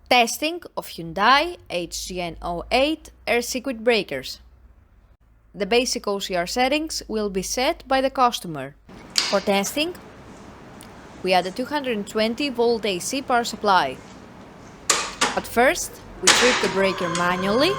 Testing of Hyundai HGN08 air circuit breakers. The basic OCR settings will be set by the customer. For testing, we add a 220 volt AC power supply. At first, we trip the breaker manually.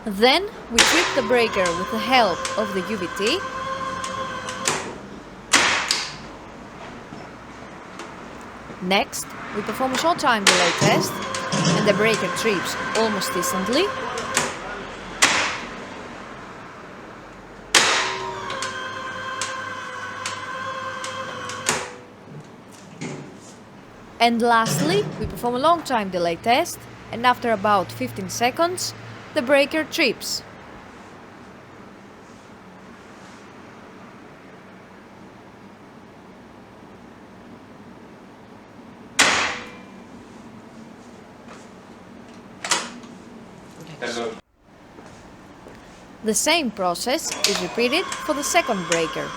Then we trip the breaker with the help of the UVT. Next, we perform a short time delay test, and the breaker trips almost instantly. And lastly, we perform a long time delay test, and after about 15 seconds, the breaker trips. Hello. The same process is repeated for the second breaker.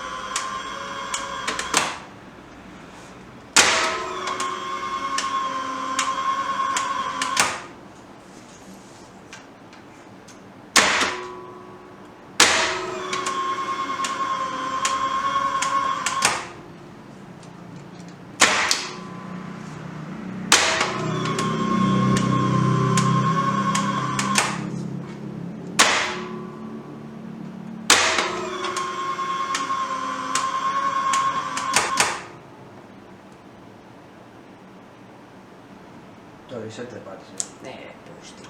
Toi se τρεπάτησε. Ναι, πούστη.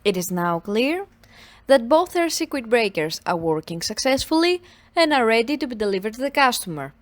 It is now clear that both air circuit breakers are working successfully and are ready to be delivered to the customer.